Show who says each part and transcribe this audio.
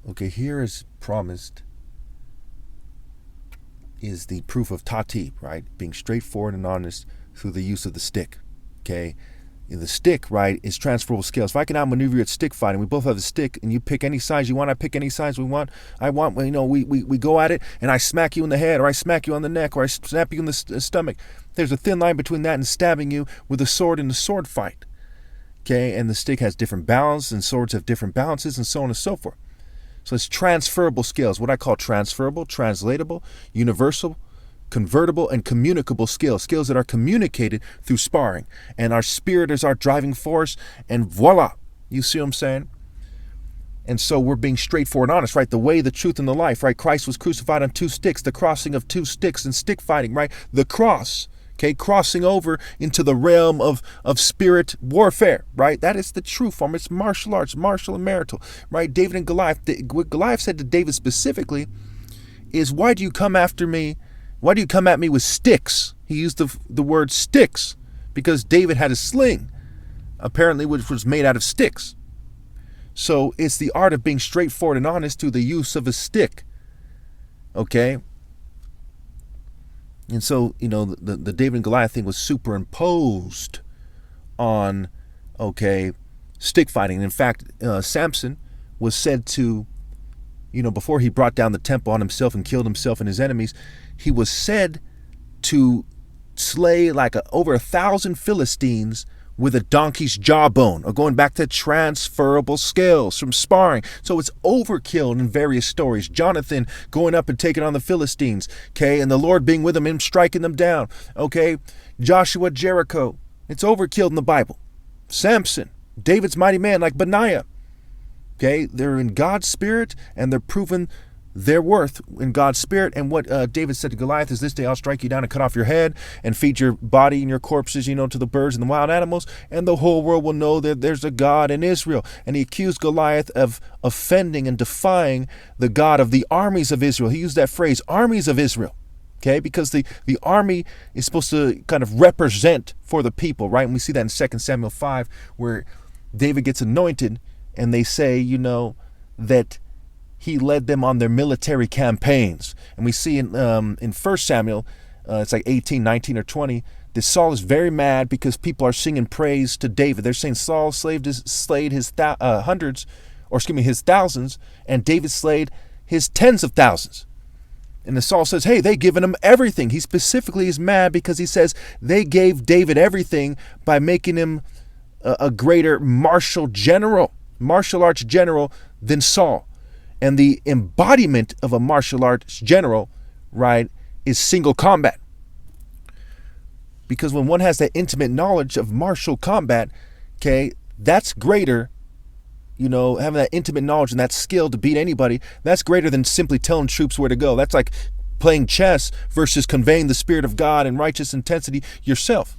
Speaker 1: Okay, here is promised is the proof of tati, right? Being straightforward and honest through the use of the stick. Okay, the stick, right, is transferable skills. If I can outmaneuver you at stick fighting, we both have the stick, and you pick any size you want, I pick any size we want. I want, we go at it, and I smack you in the head, or I smack you on the neck, or I snap you in the stomach. There's a thin line between that and stabbing you with a sword in a sword fight. Okay, and the stick has different balance, and swords have different balances, and so on and so forth. So it's transferable skills, what I call transferable, translatable, universal, convertible, and communicable skills that are communicated through sparring. And our spirit is our driving force, and voila, you see what I'm saying? And so we're being straightforward and honest, right? The way, the truth, and the life, right? Christ was crucified on two sticks, the crossing of two sticks and stick fighting, right? The cross, okay, crossing over into the realm of spirit warfare, right? That is the true form. It's martial arts, martial and marital, right? David and Goliath. What Goliath said to David specifically is, why do you come after me? Why do you come at me with sticks? He used the word sticks because David had a sling, apparently, which was made out of sticks. So it's the art of being straightforward and honest through the use of a stick, okay? And so, the David and Goliath thing was superimposed on, okay, stick fighting. And in fact, Samson was said to, before he brought down the temple on himself and killed himself and his enemies, he was said to slay over 1,000 Philistines with a donkey's jawbone, or going back to transferable skills from sparring. So it's overkill in various stories. Jonathan going up and taking on the Philistines, okay, and the Lord being with him striking them down, okay. Joshua, Jericho, it's overkill in the Bible. Samson, David's mighty man like Benaiah, okay, they're in God's spirit and they're proven their worth in God's spirit. And what David said to Goliath is, this day I'll strike you down and cut off your head and feed your body and your corpses, to the birds and the wild animals, and the whole world will know that there's a God in Israel. And he accused Goliath of offending and defying the God of the armies of Israel. He used that phrase, armies of Israel, okay, because the army is supposed to kind of represent for the people, right? And we see that in 2 Samuel 5, where David gets anointed and they say, that he led them on their military campaigns. And we see in 1 Samuel, it's like 18, 19, or 20, that Saul is very mad because people are singing praise to David. They're saying Saul slayed his his thousands, and David slayed his tens of thousands. And the Saul says, hey, they given him everything. He specifically is mad because he says they gave David everything by making him a greater martial arts general than Saul. And the embodiment of a martial arts general, right, is single combat. Because when one has that intimate knowledge of martial combat, okay, that's greater, having that intimate knowledge and that skill to beat anybody, that's greater than simply telling troops where to go. That's like playing chess versus conveying the spirit of God and righteous intensity yourself.